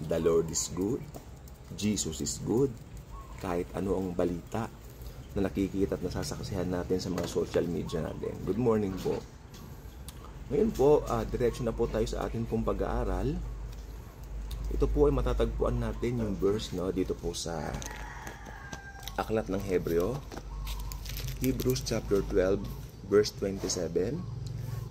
The Lord is good. Jesus is good. Kahit ano ang balita na nakikita at nasasaksihan natin sa mga social media natin. Good morning po. Ngayon po, diretso na po tayo sa atin pong pag-aaral. Ito po ay matatagpuan natin yung verse dito po sa Aklat ng Hebreo, Hebrews chapter 12, verse 27.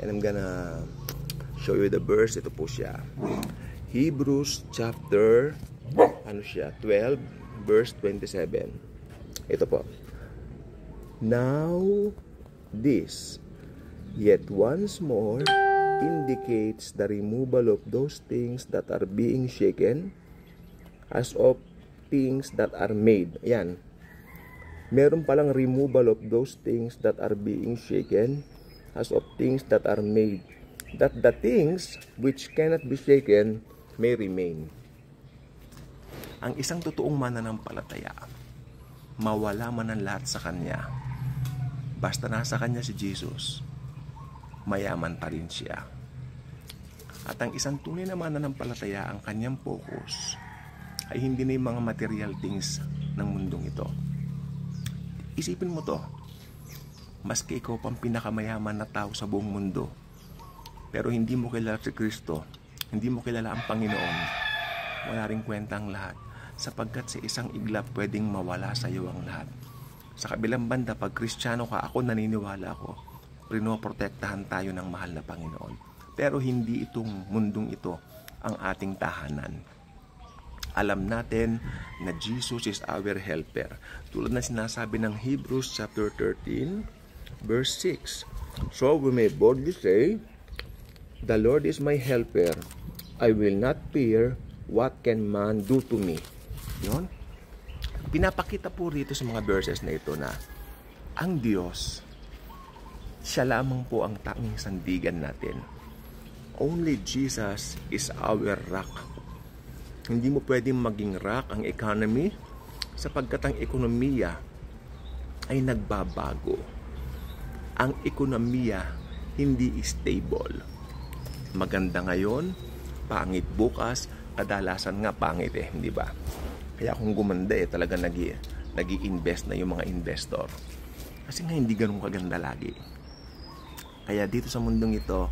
And I'm gonna show you the verse. Ito po siya. Hebrews chapter 12, verse 27. Ito po. Now, this, yet once more, indicates the removal of those things that are being shaken as of things that are made. Ayan. Meron palang removal of those things that are being shaken as of things that are made, that the things which cannot be shaken may remain. Ang isang totoong mananampalataya, mawala man ang lahat sa Kanya, basta nasa Kanya si Jesus, mayaman pa rin siya. At ang isang tunay na mananampalataya, ang kanyang focus ay hindi na yung mga material things ng mundong ito. Isipin mo to, maski ikaw pang pinakamayaman na tao sa buong mundo, pero hindi mo kilala si Kristo, hindi mo kilala ang Panginoon, wala ring kwenta ang lahat, sapagkat sa isang iglap pwedeng mawala sa iyo ang lahat. Sa kabilang banda, pag Kristiyano ka, ako naniniwala ako, pinoprotektahan tayo ng mahal na Panginoon. Pero hindi itong mundong ito ang ating tahanan. Alam natin na Jesus is our helper. Tulad na sinasabi ng Hebrews chapter 13, verse 6. So we may boldly say, the Lord is my helper. I will not fear what can man do to me. Yun. Pinapakita po rito sa mga verses na ito na ang Diyos, siya lamang po ang tanging sandigan natin. Only Jesus is our rock. Hindi mo pwedeng maging rock ang economy sapagkat ang ekonomiya ay nagbabago. Ang ekonomiya hindi stable. Maganda ngayon, pangit bukas, kadalasan nga pangit hindi ba? Kaya kung gumanda talaga nag-i-invest na yung mga investor. Kasi nga hindi ganun kaganda lagi. Kaya dito sa mundong ito,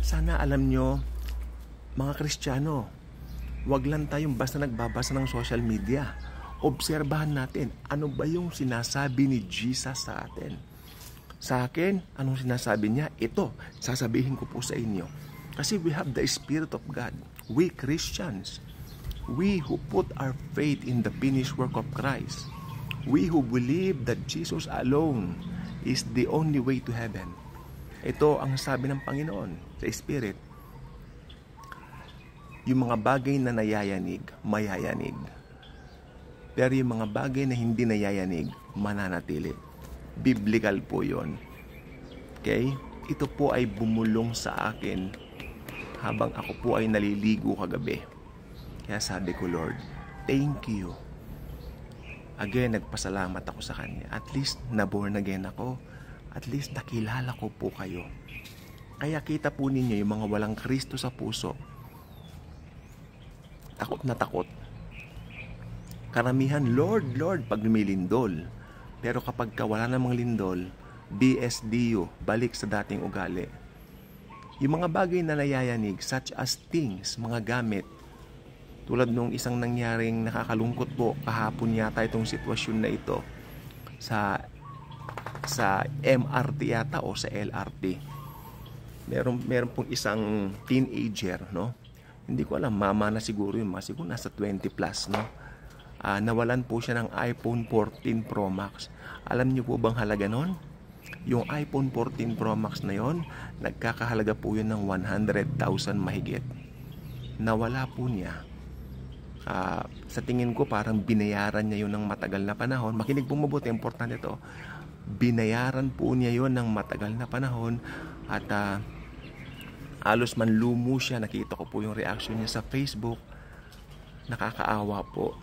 sana alam nyo, mga Kristiyano, wag lang tayong basta nagbabasa ng social media. Obserbahan natin, ano ba yung sinasabi ni Jesus sa atin? Sa akin, anong sinasabi niya? Ito, sasabihin ko po sa inyo. Kasi we have the Spirit of God. We Christians, we who put our faith in the finished work of Christ, we who believe that Jesus alone is the only way to heaven. Ito ang sabi ng Panginoon sa Spirit. Yung mga bagay na nayayanig, mayayanig. Pero yung mga bagay na hindi nayayanig, mananatili. Biblical po yun. Okay? Ito po ay bumulong sa akin habang ako po ay naliligo kagabi. Kaya sabi ko, Lord, thank you. Again, nagpasalamat ako sa Kanya. At least, na-born again ako. At least nakilala ko po kayo. Kaya kita po ninyo yung mga walang Kristo sa puso. Takot na takot. Karamihan, Lord, Lord, pag lumilindol. Pero kapag wala namang lindol, BSDU, balik sa dating ugali. Yung mga bagay na nayayanig, such as things, mga gamit, tulad nung isang nangyaring nakakalungkot po, kahapon yata itong sitwasyon na ito, sa MRT yata o sa LRT. Meron pong isang teenager, no? Hindi ko alam, mama na siguro yun, siguro nasa 20 plus, no? Nawalan po siya ng iPhone 14 Pro Max. Alam niyo po bang halaga nun? Yung iPhone 14 Pro Max na yon, nagkakahalaga po yun ng 100,000 mahigit. Nawala po niya. Sa tingin ko parang binayaran niya yun ng matagal na panahon. Makinig po mabuti, importante ito. Binayaran po niya yun ng matagal na panahon at halos manlumo siya. Nakita ko po yung reaction niya sa Facebook. Nakakaawa po.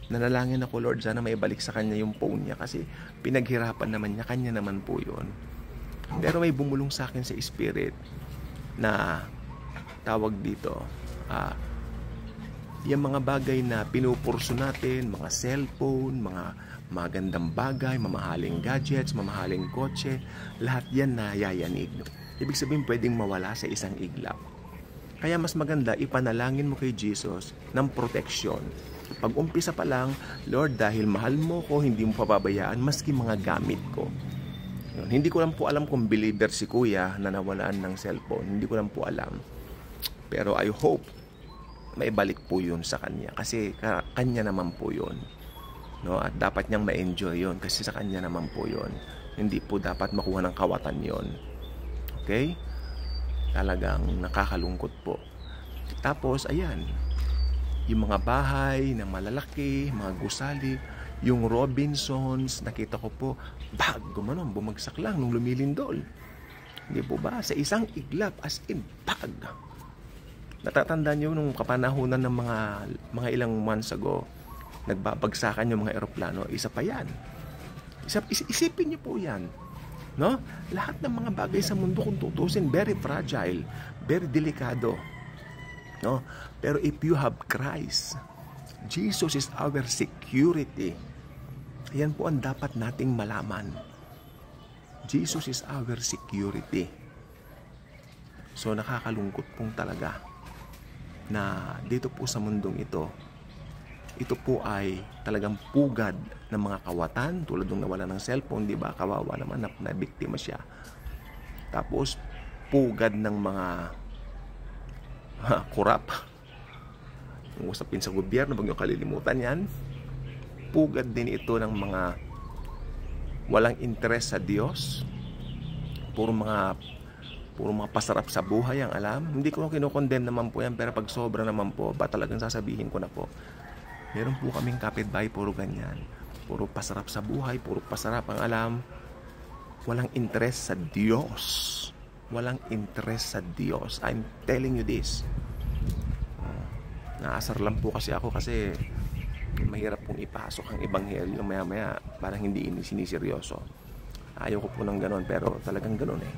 Nanalangin ako, Lord, sana may balik sa kanya yung phone niya kasi pinaghirapan naman niya, kanya naman po yun. Pero may bumulong sa akin sa spirit na tawag dito, yung mga bagay na pinupurso natin, mga cellphone, mga magandang bagay, mamahaling gadgets, mamahaling kotse, lahat yan na yayanig. Ibig sabihin pwedeng mawala sa isang iglap. Kaya mas maganda, ipanalangin mo kay Jesus ng proteksyon. Pag umpisa pa lang, Lord, dahil mahal mo ko, hindi mo pababayaan maski mga gamit ko. Hindi ko lang po alam kung believer si Kuya na nawalaan ng cellphone. Hindi ko lang po alam. Pero I hope maibalik po yun sa kanya. Kasi kanya naman po yun. No? At dapat niyang ma-enjoy yun. Kasi sa kanya naman po yun. Hindi po dapat makuha ng kawatan yun. Okay? Talagang nakakalungkot po. Tapos, ayan. Yung mga bahay na malalaki, mga gusali, yung Robinsons, nakita ko po, gumanon, bumagsak lang nung lumilindol. Hindi po ba? Sa isang iglap, as in, Natatandaan nyo nung kapanahunan ng mga ilang months ago, nagbabagsakan yung mga eroplano, isa pa yan. Isipin nyo po yan. No? Lahat ng mga bagay sa mundo kung tutusin, very fragile, very delikado. No? Pero if you have Christ, Jesus is our security. Yan po ang dapat nating malaman. Jesus is our security. So nakakalungkot pong talaga na dito po sa mundong ito po ay talagang pugad ng mga kawatan, tulad ng nawala ng cellphone, di ba? Kawawa naman na biktima siya. Tapos pugad ng mga kurap. Kung usapin sa gobyerno, wag niyo kalilimutan yan. Pugad din ito ng mga walang interes sa Diyos. Puro mga pasarap sa buhay ang alam. Hindi ko kinokondem naman po yan, pero pag sobra naman po, talagang sasabihin ko na po. Meron po kaming kapitbahay, puro ganyan. Puro pasarap sa buhay, puro pasarap ang alam. Walang interes sa Diyos. Walang interes sa Diyos. I'm telling you this. Naasar lang po kasi ako kasi mahirap pong ipasok ang ebanghelyo maya-maya parang hindi siniseryoso. Ayaw ko po ng ganon, pero talagang ganon eh.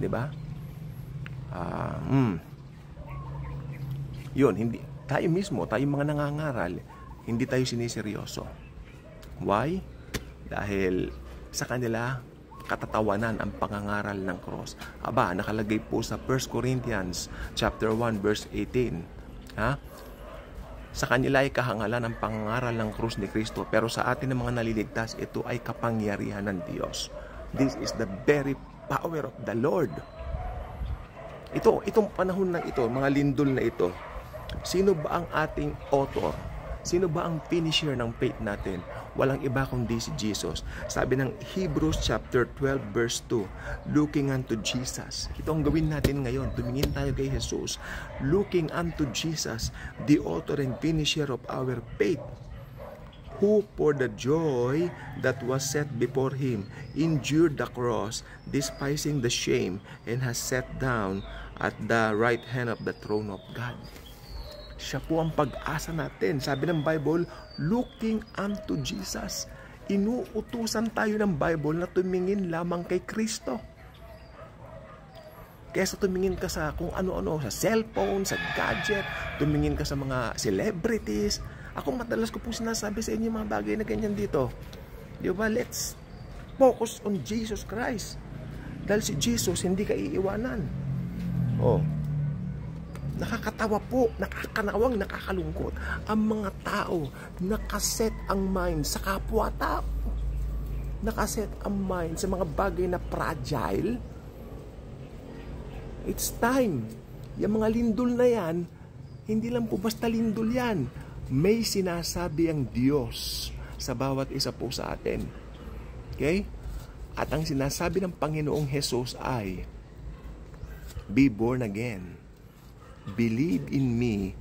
'Di ba? Yun, hindi tayo mismo, tayo mga nangangaral, hindi tayo siniseryoso. Why? Dahil sa kanila katatawanan ang pangangaral ng cross. Nakalagay po sa 1 Corinthians chapter 1 verse 18. Sa kanila ay kahangalan ang pangangaral ng krus ni Kristo, pero sa atin ng mga naliligtas, ito ay kapangyarihan ng Diyos. This is the very power of the Lord. Itong panahon na ito, mga lindol na ito, sino ba ang ating author? Sino ba ang finisher ng faith natin? Walang iba kundi si Jesus. Sabi ng Hebrews chapter 12 verse 2, looking unto Jesus. Ito ang gawin natin ngayon. Tumingin tayo kay Jesus. Looking unto Jesus, the author and finisher of our faith, who for the joy that was set before him endured the cross, despising the shame, and has sat down at the right hand of the throne of God. Siya po ang pag-asa natin. Sabi ng Bible, looking unto Jesus. Inuutusan tayo ng Bible na tumingin lamang kay Kristo. Kesa tumingin ka sa kung ano-ano, sa cellphone, sa gadget, tumingin ka sa mga celebrities. Ako madalas ko po sinasabi sa inyo mga bagay na ganyan dito. Di ba? Let's focus on Jesus Christ. Dahil si Jesus hindi ka iiwanan. Nakakatawa po, nakakanawang, nakakalungkot. Ang mga tao, nakaset ang mind sa kapwa-tao. Nakaset ang mind sa mga bagay na fragile. It's time. Yung mga lindol na yan, hindi lang po basta lindol yan. May sinasabi ang Diyos sa bawat isa po sa atin. Okay? At ang sinasabi ng Panginoong Jesus ay, be born again. Believe in me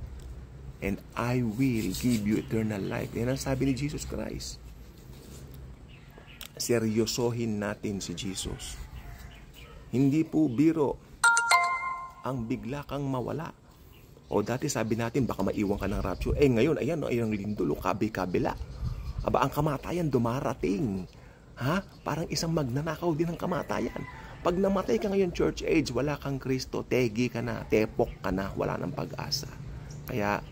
and I will give you eternal life. Yan ang sabi ni Jesus Christ. Seryosohin natin si Jesus. Hindi po biro ang bigla kang mawala. O dati sabi natin baka maiwan ka ng rapture. Ngayon, ayan, ayang lindol, kabila. Ang kamatayan dumarating. Parang isang magnanakaw din ang kamatayan. Pag namatay ka ngayon church age, wala kang Kristo, tegi ka na, tepok ka na, wala nang pag-asa. Kaya